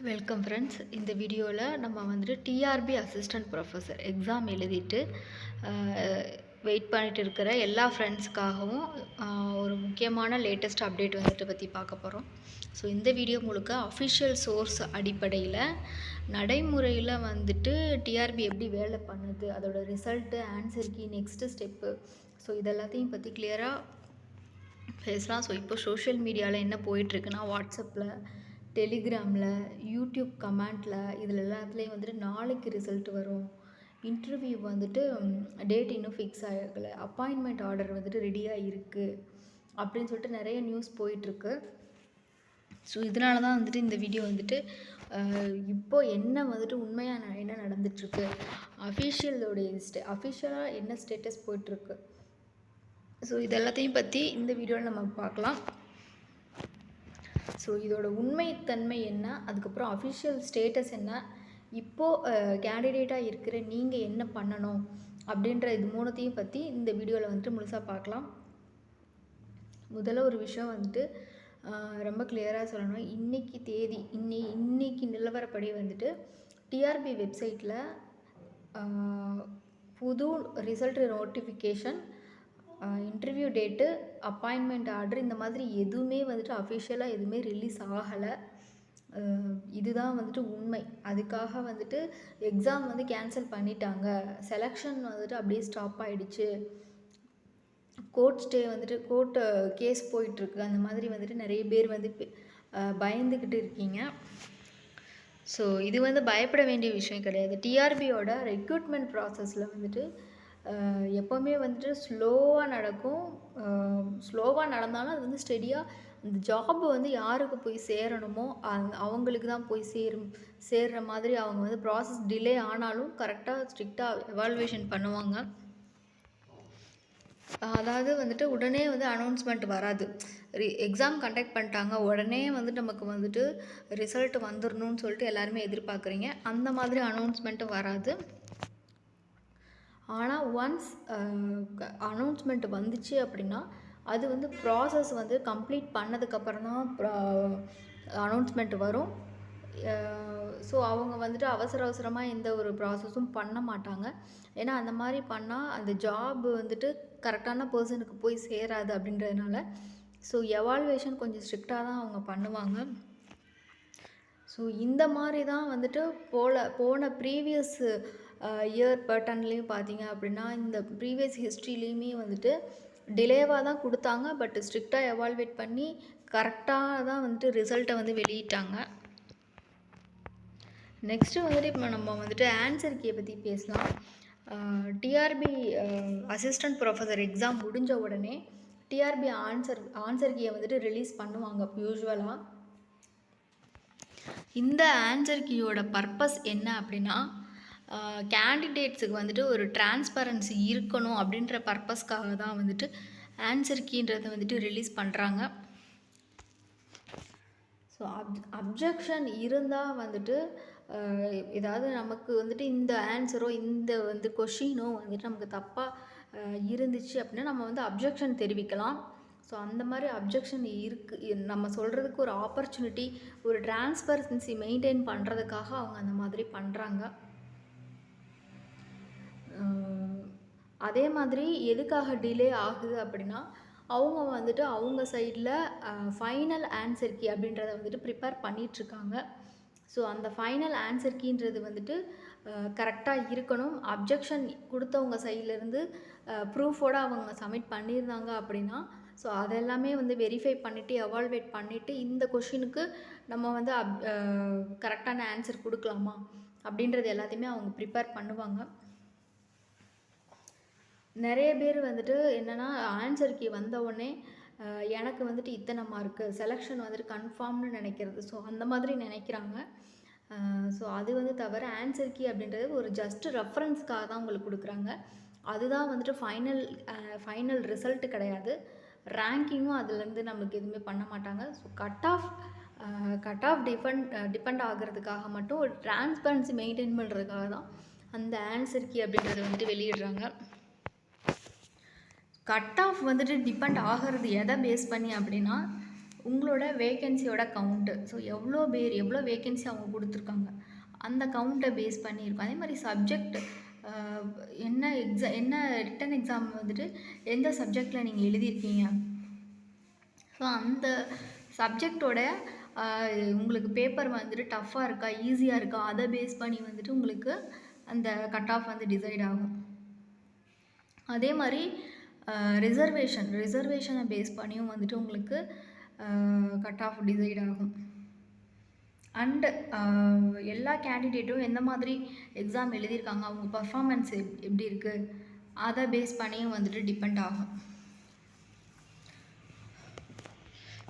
Welcome friends. இந்த வீடியோவில் நம்ம வந்துட்டு டிஆர்பி அசிஸ்டன்ட் ப்ரொஃபஸர் எக்ஸாம் எழுதிட்டு வெயிட் பண்ணிட்டு இருக்கிற எல்லா ஃப்ரெண்ட்ஸ்க்காகவும் ஒரு முக்கியமான லேட்டஸ்ட் அப்டேட் வந்துட்டு பற்றி பார்க்க போகிறோம். ஸோ இந்த வீடியோ முழுக்க அஃபிஷியல் சோர்ஸ் அடிப்படையில் நடைமுறையில் வந்துட்டு டிஆர்பி எப்படி வேலை பண்ணுது, அதோட result, answer key, next step, so இதெல்லாத்தையும் பற்றி கிளியராக பேசலாம். ஸோ இப்போ சோஷியல் மீடியாவில் என்ன போயிட்டுருக்குன்னா, வாட்ஸ்அப்பில், டெலிகிராமில், யூடியூப் கமெண்ட்டில், இதில் எல்லாத்துலேயும் வந்துட்டு நாளைக்கு ரிசல்ட் வரும், இன்டர்வியூ வந்துட்டு டேட் இன்னும் ஃபிக்ஸ் ஆகலை, அப்பாயின்மெண்ட் ஆர்டர் வந்துட்டு ரெடியாக இருக்குது அப்படின்னு சொல்லிட்டு நிறைய நியூஸ் போயிட்டுருக்கு. ஸோ இதனால தான் வந்துட்டு இந்த வீடியோ வந்துட்டு இப்போது என்ன வந்துட்டு உண்மையாக என்ன நடந்துகிட்ருக்கு, அஃபிஷியலாக என்ன ஸ்டேட்டஸ் போயிட்டுருக்கு, ஸோ இதெல்லாத்தையும் பற்றி இந்த வீடியோவில் நம்ம பார்க்கலாம். ஸோ இதோட உண்மைத்தன்மை என்ன, அதுக்கப்புறம் அஃபிஷியல் ஸ்டேட்டஸ் என்ன, இப்போது கேண்டிடேட்டாக இருக்கிற நீங்கள் என்ன பண்ணணும் அப்படின்ற இது மூணுத்தையும் பற்றி இந்த வீடியோவில் வந்துட்டு முழுசாக பார்க்கலாம். முதல்ல ஒரு விஷயம் வந்துட்டு ரொம்ப கிளியராக சொல்லணும். இன்றைக்கி தேதி இன்னைக்கு நிலவரப்படி வந்துட்டு டிஆர்பி வெப்சைட்டில் புது result notification, interview date, appointment order இந்த மாதிரி எதுவுமே வந்துட்டு அஃபிஷியலாக எதுவுமே ரிலீஸ் ஆகலை. இதுதான் வந்துட்டு உண்மை. அதுக்காக வந்துட்டு எக்ஸாம் வந்து கேன்சல் பண்ணிட்டாங்க, செலெக்ஷன் வந்துட்டு அப்படியே ஸ்டாப் ஆகிடுச்சு, கோர்ட் கேஸ் போயிட்டுருக்கு, அந்த மாதிரி வந்துட்டு நிறைய பேர் வந்து பயந்துக்கிட்டு இருக்கீங்க. ஸோ இது வந்து பயப்பட வேண்டிய விஷயம் கிடையாது. டிஆர்பியோட ரெக்ரூட்மெண்ட் ப்ராசஸில் வந்துட்டு எப்போவுமே வந்துட்டு ஸ்லோவாக நடக்கும். ஸ்லோவாக நடந்தாலும் அது வந்து ஸ்டெடியாக அந்த ஜாப் வந்து யாருக்கு போய் சேரணுமோ அவங்களுக்கு தான் போய் சேர்ற மாதிரி அவங்க வந்து ப்ராசஸ் டிலே ஆனாலும் கரெக்டாக ஸ்ட்ரிக்டாக எவால்வேஷன் பண்ணுவாங்க. அதாவது வந்துட்டு உடனே வந்து அனௌன்ஸ்மெண்ட் வராது. எக்ஸாம் கண்டக்ட் பண்ணிட்டாங்க, உடனே வந்து நமக்கு வந்துட்டு ரிசல்ட் வந்துடணும்னு சொல்லிட்டு எல்லாருமே எதிர்பார்க்குறீங்க. அந்த மாதிரி அனௌன்ஸ்மெண்ட்டும் வராது. ஆனால் ஒன்ஸ் அனௌன்ஸ்மெண்ட் வந்துச்சு அப்படின்னா அது வந்து ப்ராசஸ் வந்து கம்ப்ளீட் பண்ணதுக்கப்புறம் தான் அனௌன்ஸ்மெண்ட் வரும். ஸோ அவங்க வந்துட்டு அவசரமாக எந்த ஒரு ப்ராசஸும் பண்ண மாட்டாங்க. ஏன்னா அந்த மாதிரி பண்ணால் அந்த ஜாப் வந்துட்டு கரெக்டான பர்சனுக்கு போய் சேராது அப்படின்றதுனால ஸோ எவால்வேஷன் கொஞ்சம் ஸ்ட்ரிக்டாக தான் அவங்க பண்ணுவாங்க. ஸோ இந்த மாதிரி தான் வந்துட்டு போன ப்ரீவியஸ் இயர் பேட்டர்ன்லேயும் பார்த்தீங்க அப்படின்னா இந்த ப்ரீவியஸ் ஹிஸ்ட்ரிலேயுமே வந்துட்டு டிலேவாக தான் கொடுத்தாங்க. பட் ஸ்ட்ரிக்டாக எவால்வேட் பண்ணி கரெக்டாக தான் வந்துட்டு ரிசல்ட்டை வந்து வெளியிட்டாங்க. நெக்ஸ்ட்டு வந்துட்டு இப்போ நம்ம வந்துட்டு ஆன்சர் கீயை பற்றி பேசலாம். டிஆர்பி அசிஸ்டன்ட் ப்ரொஃபஸர் எக்ஸாம் முடிஞ்ச உடனே டிஆர்பி ஆன்சர் கீயை வந்துட்டு ரிலீஸ் பண்ணுவாங்க யூஸ்வலாக. இந்த ஆன்சர் கீயோட பர்பஸ் என்ன அப்படின்னா, கேண்டிடேட்ஸுக்கு வந்துட்டு ஒரு டிரான்ஸ்பரன்சி இருக்கணும் அப்படின்ற பர்பஸ்க்காக தான் வந்துட்டு ஆன்சர் கீன்றதை வந்துட்டு ரிலீஸ் பண்ணுறாங்க. ஸோ அப்ஜெக்ஷன் இருந்தால் வந்துட்டு ஏதாவது நமக்கு வந்துட்டு இந்த ஆன்சரோ இந்த வந்து கொஷினோ வந்துட்டு நமக்கு தப்பாக இருந்துச்சு அப்படின்னா நம்ம வந்து அப்ஜெக்ஷன் தெரிவிக்கலாம். ஸோ அந்த மாதிரி அப்ஜெக்ஷன் இருக்குது, நம்ம சொல்கிறதுக்கு ஒரு ஆப்பர்ச்சுனிட்டி, ஒரு டிரான்ஸ்பரன்சி மெயின்டைன் பண்ணுறதுக்காக அவங்க அந்த மாதிரி பண்ணுறாங்க. அதே மாதிரி எதுக்காக டிலே ஆகுது அப்படின்னா அவங்க வந்துட்டு அவங்க சைடில் ஃபைனல் ஆன்சர் கீ அப்படின்றத வந்துட்டு ப்ரிப்பேர் பண்ணிகிட்ருக்காங்க. ஸோ அந்த ஃபைனல் ஆன்சர் கீன்றது வந்துட்டு கரெக்டாக இருக்கணும். அப்ஜெக்ஷன் கொடுத்தவங்க சைட்லேருந்து ப்ரூஃபோடு அவங்க சப்மிட் பண்ணியிருந்தாங்க அப்படின்னா ஸோ அதெல்லாமே வந்து வெரிஃபை பண்ணிவிட்டு எவால்வேட் பண்ணிவிட்டு இந்த கொஷினுக்கு நம்ம வந்து கரெக்டான ஆன்சர் கொடுக்கலாமா அப்படின்றது எல்லாத்தையுமே அவங்க ப்ரிப்பேர் பண்ணுவாங்க. நிறைய பேர் வந்துட்டு என்னென்னா ஆன்சர் கீ வந்த உடனே எனக்கு வந்துட்டு இத்தனை மார்க்கு, செலெக்ஷன் வந்துட்டு கன்ஃபார்ம்னு நினைக்கிறது. ஸோ அந்த மாதிரி நினைக்கிறாங்க. ஸோ அது வந்து தவிர ஆன்சர் கீ அப்படின்றது ஒரு ஜஸ்ட்டு ரெஃபரன்ஸ்க்காக தான் உங்களுக்கு கொடுக்குறாங்க. அதுதான் வந்துட்டு ஃபைனல் ரிசல்ட்டு கிடையாது. ரேங்கிங்கும் அதுலேருந்து நம்மளுக்கு எதுவுமே பண்ண மாட்டாங்க. ஸோ கட் ஆஃப் டிபெண்ட் ஆகிறதுக்காக மட்டும் ஒரு டிரான்ஸ்பரன்சி மெயின்டைன் பண்ணுறதுக்காக தான் அந்த ஆன்சர் கீ அப்படின்றத வந்துட்டு வெளியிடுறாங்க. கட் ஆஃப் வந்துட்டு டிபெண்ட் ஆகிறது எதை பேஸ் பண்ணி அப்படின்னா உங்களோட வேகன்சியோட கவுண்ட்டு. ஸோ எவ்வளோ பேர் எவ்வளோ வேகன்சி அவங்க கொடுத்துருக்காங்க அந்த கவுண்ட்டை பேஸ் பண்ணியிருக்கும். அதே மாதிரி சப்ஜெக்ட் என்ன ரிட்டன் எக்ஸாம் வந்துட்டு எந்த சப்ஜெக்டில் நீங்கள் எழுதியிருக்கீங்க, ஸோ அந்த சப்ஜெக்டோட உங்களுக்கு பேப்பர் வந்துட்டு டஃப்பாக இருக்கா ஈஸியாக இருக்கா அதை பேஸ் பண்ணி வந்துட்டு உங்களுக்கு அந்த கட் ஆஃப் வந்து டிசைட் ஆகும். அதே மாதிரி ரிசர்வேஷனை பேஸ் பண்ணியும் வந்துட்டு உங்களுக்கு கட் ஆஃப் டிசைட் ஆகும். அண்டு எல்லா கேண்டிடேட்டும் எந்த மாதிரி எக்ஸாம் எழுதியிருக்காங்க, அவங்க பர்ஃபார்மன்ஸ் எப்படி இருக்குது அதை பேஸ் பண்ணியும் வந்துட்டு டிபெண்ட் ஆகும்.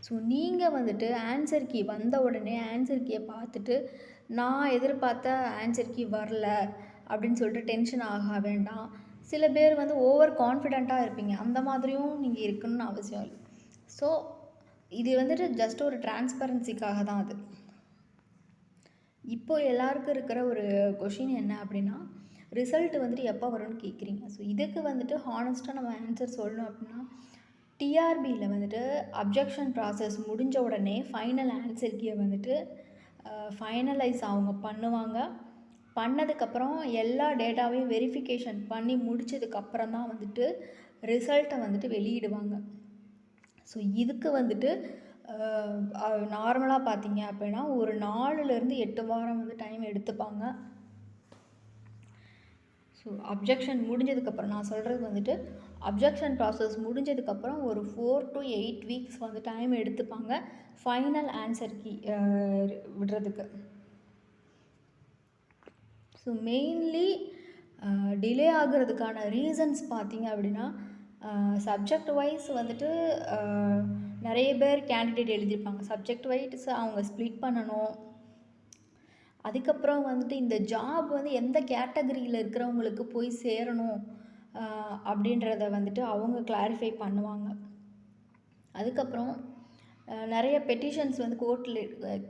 ஸோ நீங்கள் வந்துட்டு ஆன்சர் கீ வந்த உடனே ஆன்சர் கீயை பார்த்துட்டு நான் எதிர்பார்த்த ஆன்சர் கீ வரல அப்படின்னு சொல்லிட்டு டென்ஷன் ஆக வேண்டாம். சில பேர் வந்து ஓவர் கான்ஃபிடெண்ட்டாக இருப்பீங்க, அந்த மாதிரியும் நீங்கள் இருக்கணும்னு அவசியம் இல்லை. ஸோ இது வந்துட்டு ஜஸ்ட் ஒரு டிரான்ஸ்பரன்சிக்காக தான் அது. இப்போது எல்லாருக்கும் இருக்கிற ஒரு கொஷின் என்ன அப்படின்னா, ரிசல்ட் வந்துட்டு எப்போ வரும்னு கேட்குறீங்க. ஸோ இதுக்கு வந்துட்டு ஹானஸ்ட்டாக நம்ம ஆன்சர் சொல்லணும் அப்படின்னா, டிஆர்பியில் வந்துட்டு அப்ஜெக்ஷன் ப்ராசஸ் முடிஞ்ச உடனே ஃபைனல் ஆன்சர் கீயை வந்துட்டு ஃபைனலைஸ் அவங்க பண்ணுவாங்க. பண்ணதுக்கப்புறம் எல்லா டேட்டாவையும் வெரிஃபிகேஷன் பண்ணி முடித்ததுக்கப்புறம் தான் வந்துட்டு ரிசல்ட்டை வந்துட்டு வெளியிடுவாங்க. ஸோ இதுக்கு வந்துட்டு நார்மலாக பார்த்தீங்க அப்படின்னா ஒரு 4லேருந்து 8 வாரம் வந்து டைம் எடுத்துப்பாங்க. ஸோ அப்ஜெக்ஷன் முடிஞ்சதுக்கப்புறம் நான் சொல்கிறது வந்துட்டு அப்ஜெக்ஷன் ப்ராசஸ் முடிஞ்சதுக்கப்புறம் ஒரு 4 to 8 வீக்ஸ் வந்து டைம் எடுத்துப்பாங்க ஃபைனல் ஆன்சர் கீ விடுறதுக்கு. ஸோ மெயின்லி டிலே ஆகிறதுக்கான ரீசன்ஸ் பார்த்தீங்க அப்படின்னா, சப்ஜெக்ட் வைஸ் வந்துட்டு நிறைய பேர் கேண்டிடேட் எழுதியிருப்பாங்க. சப்ஜெக்ட் வைஸ் அவங்க ஸ்ப்ளிட் பண்ணணும். அதுக்கப்புறம் வந்துட்டு இந்த ஜாப் வந்து எந்த கேட்டகரியில் இருக்கிறவங்களுக்கு போய் சேரணும் அப்படின்றத வந்துட்டு அவங்க கிளாரிஃபை பண்ணுவாங்க. அதுக்கப்புறம் நிறைய பெட்டிஷன்ஸ் வந்து கோர்ட்டில்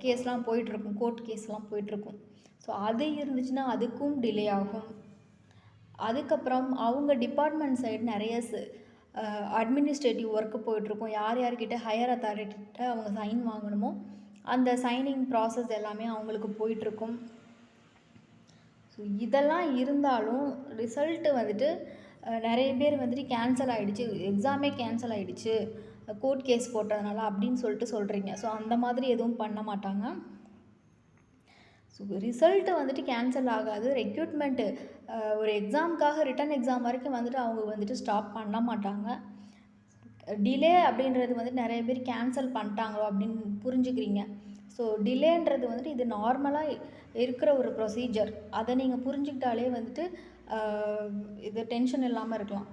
கேஸ்லாம் போயிட்டுருக்கும், கோர்ட் கேஸ்லாம் போயிட்டுருக்கும். ஸோ அது இருந்துச்சுன்னா அதுக்கும் டிலே ஆகும். அதுக்கப்புறம் அவங்க டிபார்ட்மெண்ட் சைடு நிறைய அட்மினிஸ்ட்ரேட்டிவ் ஒர்க்கு போயிட்டுருக்கும். யார் யார்கிட்ட ஹையர் அத்தாரிட்டிகிட்ட அவங்க சைன் வாங்கணுமோ அந்த சைனிங் ப்ராசஸ் எல்லாமே அவங்களுக்கு போயிட்டுருக்கும். ஸோ இதெல்லாம் இருந்தாலும் ரிசல்ட்டு வந்துட்டு நிறைய பேர் வந்துட்டு கேன்சல் ஆகிடுச்சு, எக்ஸாமே கேன்சல் ஆகிடுச்சு கோர்ட் கேஸ் போட்டதுனால அப்படின்னு சொல்லிட்டு சொல்கிறீங்க. ஸோ அந்த மாதிரி எதுவும் பண்ண மாட்டாங்க. ஸோ ரிசல்ட்டு வந்துட்டு கேன்சல் ஆகாது. ரெக்ரூட்மெண்ட்டு ஒரு எக்ஸாமுக்காக ரிட்டன் எக்ஸாம் வரைக்கும் வந்துட்டு அவங்க வந்துட்டு ஸ்டாப் பண்ண மாட்டாங்க. டிலே அப்படின்றது வந்துட்டு நிறைய பேர் கேன்சல் பண்ணிட்டாங்களோ அப்படின்னு புரிஞ்சுக்கிறீங்க. ஸோ டிலேன்றது வந்துட்டு இது நார்மலாக இருக்கிற ஒரு ப்ரொசீஜர். அதை நீங்கள் புரிஞ்சுக்கிட்டாலே வந்துட்டு இது டென்ஷன் இல்லாமல் இருக்கலாம்.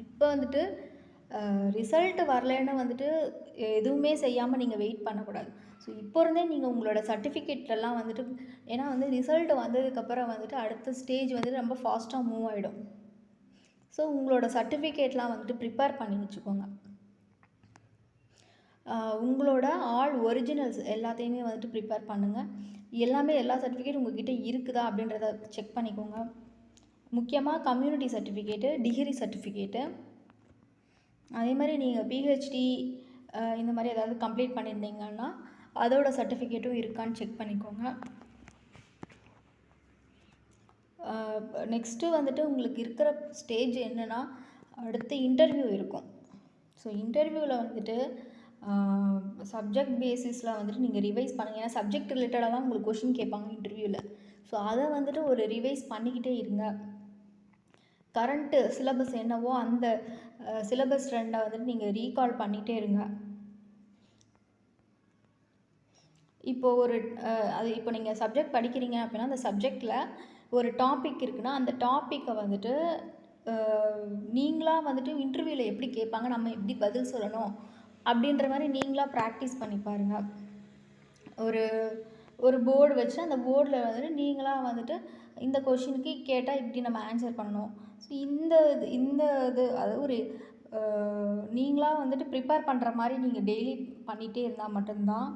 இப்போ வந்துட்டு ரிசல்ட்டு வரலைன்னு வந்துட்டு எதுவுமே செய்யாமல் நீங்கள் வெயிட் பண்ணக்கூடாது. ஸோ இப்போ இருந்தே நீங்கள் உங்களோட சர்டிஃபிகேட்லாம் வந்துட்டு, ஏன்னா வந்து ரிசல்ட் வந்ததுக்கப்புறம் வந்துட்டு அடுத்த ஸ்டேஜ் வந்துட்டு ரொம்ப ஃபாஸ்ட்டாக மூவ் ஆகிடும். ஸோ உங்களோட சர்டிஃபிகேட்லாம் வந்துட்டு ப்ரிப்பேர் பண்ணி வச்சுக்கோங்க. உங்களோட ஆல் ஒரிஜினல்ஸ் எல்லாத்தையுமே வந்துட்டு ப்ரிப்பேர் பண்ணுங்கள். எல்லா சர்டிஃபிகேட் உங்கள்கிட்ட இருக்குதா அப்படின்றத செக் பண்ணிக்கோங்க. முக்கியமாக கம்யூனிட்டி சர்டிஃபிகேட்டு, டிகிரி சர்டிஃபிகேட்டு, அதே மாதிரி நீங்கள் பிஹெச்டி இந்த மாதிரி ஏதாவது கம்ப்ளீட் பண்ணியிருந்தீங்கன்னா அதோட சர்டிஃபிகேட்டும் இருக்கான்னு செக் பண்ணிக்கோங்க. நெக்ஸ்ட்டு வந்துட்டு உங்களுக்கு இருக்கிற ஸ்டேஜ் என்னென்னா, அடுத்து இன்டர்வியூ இருக்கும். ஸோ இன்டர்வியூவில் வந்துட்டு சப்ஜெக்ட் பேசிஸில் வந்துட்டு நீங்கள் ரிவைஸ் பண்ணுங்கள். ஏன்னா சப்ஜெக்ட் ரிலேட்டடாக தான் உங்களுக்கு கொஷின் கேட்பாங்க இன்டர்வியூவில். ஸோ அதை வந்துட்டு ஒரு ரிவைஸ் பண்ணிக்கிட்டே இருங்க. கரண்ட்டு சிலபஸ் என்னவோ அந்த சிலபஸ் ட்ரெண்டை வந்துட்டு நீங்கள் ரீகால் பண்ணிகிட்டே இருங்க. இப்போ நீங்கள் சப்ஜெக்ட் படிக்கிறீங்க அப்படின்னா அந்த சப்ஜெக்டில் ஒரு டாபிக் இருக்குன்னா அந்த டாப்பிக்கை வந்துட்டு நீங்களாக வந்துட்டு இன்டர்வியூவில் எப்படி கேட்பாங்க, நம்ம எப்படி பதில் சொல்லணும் அப்படின்ற மாதிரி நீங்களாக ப்ராக்டிஸ் பண்ணி பாருங்கள். ஒரு போர்டு வச்சு அந்த போர்டில் வந்துட்டு நீங்களாக வந்துட்டு இந்த கொஷினுக்கு கேட்டால் இப்படி நம்ம ஆன்சர் பண்ணணும். ஸோ இந்த இது அதாவது ஒரு நீங்களாக வந்துட்டு ப்ரிப்பேர் பண்ணுற மாதிரி நீங்கள் டெய்லி பண்ணிகிட்டே இருந்தால் மட்டும்தான்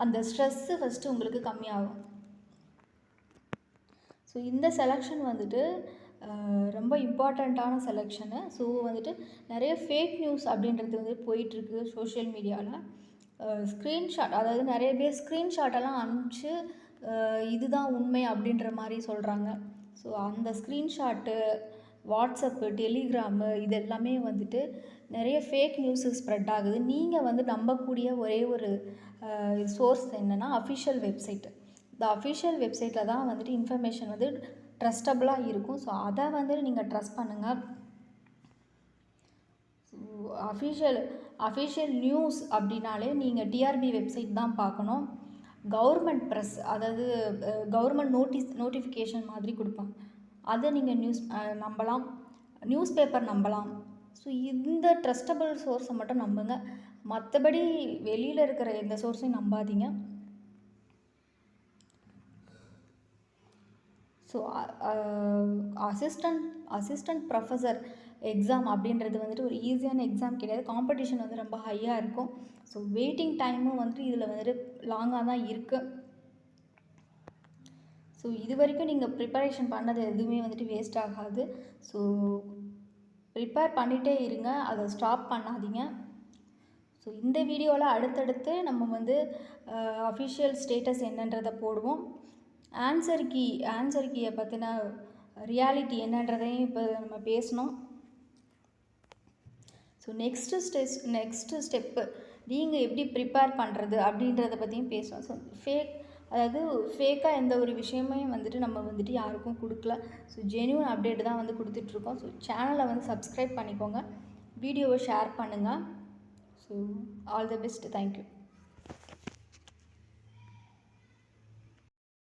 அந்த ஸ்ட்ரெஸ்ஸு ஃபஸ்ட்டு உங்களுக்கு கம்மியாகும். ஸோ இந்த செலெக்ஷன் வந்துட்டு ரொம்ப இம்பார்ட்டண்ட்டான செலெக்ஷனு. ஸோ வந்துட்டு நிறைய ஃபேக் நியூஸ் அப்படின்றது வந்து போயிட்டுருக்கு சோஷியல் மீடியாவில். ஸ்க்ரீன்ஷாட், அதாவது நிறைய பேர் ஸ்க்ரீன்ஷாட்டெல்லாம் அனுப்பிச்சு இதுதான் உண்மை அப்படின்ற மாதிரி சொல்கிறாங்க. ஸோ அந்த ஸ்க்ரீன்ஷாட்டு, வாட்ஸ்அப்பு, டெலிகிராமு இது எல்லாமே வந்துட்டு நிறைய ஃபேக் நியூஸு ஸ்ப்ரெட் ஆகுது. நீங்கள் வந்து நம்பக்கூடிய ஒரே ஒரு சோர்ஸ் என்னென்னா அஃபிஷியல் வெப்சைட்டு. இந்த அஃபிஷியல் வெப்சைட்டில் தான் வந்துட்டு இன்ஃபர்மேஷன் வந்து ட்ரஸ்டபுளாக இருக்கும். ஸோ அதை வந்துட்டு நீங்கள் ட்ரஸ்ட் பண்ணுங்கள். அஃபிஷியல் நியூஸ் அப்படின்னாலே நீங்கள் டிஆர்பி வெப்சைட் தான் பார்க்கணும். கவர்மெண்ட் ப்ரெஸ், அதாவது கவர்மெண்ட் நோட்டிஃபிகேஷன் மாதிரி கொடுப்பாங்க, அதை நீங்கள் நம்பலாம். நியூஸ் பேப்பர் நம்பலாம். ஸோ இந்த ட்ரஸ்டபிள் சோர்ஸை மட்டும் நம்புங்க. மற்றபடி வெளியில் இருக்கிற எந்த சோர்ஸையும் நம்பாதீங்க. ஸோ அசிஸ்டண்ட் ப்ரொஃபஸர் எக்ஸாம் அப்படின்றது வந்துட்டு ஒரு ஈஸியான எக்ஸாம் கிடையாது. காம்படிஷன் வந்து ரொம்ப ஹையாக இருக்கும். ஸோ வெயிட்டிங் டைமும் வந்துட்டு இதில் வந்துட்டு லாங்காக தான் இருக்குது. ஸோ இது வரைக்கும் நீங்கள் ப்ரிப்பரேஷன் பண்ணது எதுவுமே வந்துட்டு வேஸ்ட் ஆகாது. ஸோ ப்ரிப்பேர் பண்ணிகிட்டே இருங்க, அதை ஸ்டாப் பண்ணாதீங்க. ஸோ இந்த வீடியோவில் அடுத்தடுத்து நம்ம வந்து அஃபிஷியல் ஸ்டேட்டஸ் என்னன்றதை போடுவோம். ஆன்சர் கீயை பற்றின ரியாலிட்டி என்னன்றதையும் இப்போ நம்ம பேசணும். ஸோ நெக்ஸ்ட்டு ஸ்டெப்பு நீங்கள் எப்படி ப்ரிப்பேர் பண்ணுறது அப்படின்றத பற்றியும் பேசணும். ஸோ ஃபேக்காக எந்த ஒரு விஷயமே வந்துட்டு நம்ம வந்துட்டு யாருக்கும் கொடுக்கல. ஸோ ஜென்யூன் அப்டேட் தான் வந்து கொடுத்துட்ருக்கோம். ஸோ சேனலை வந்து சப்ஸ்கிரைப் பண்ணிக்கோங்க, வீடியோவை ஷேர் பண்ணுங்கள். So all the best. Thank you.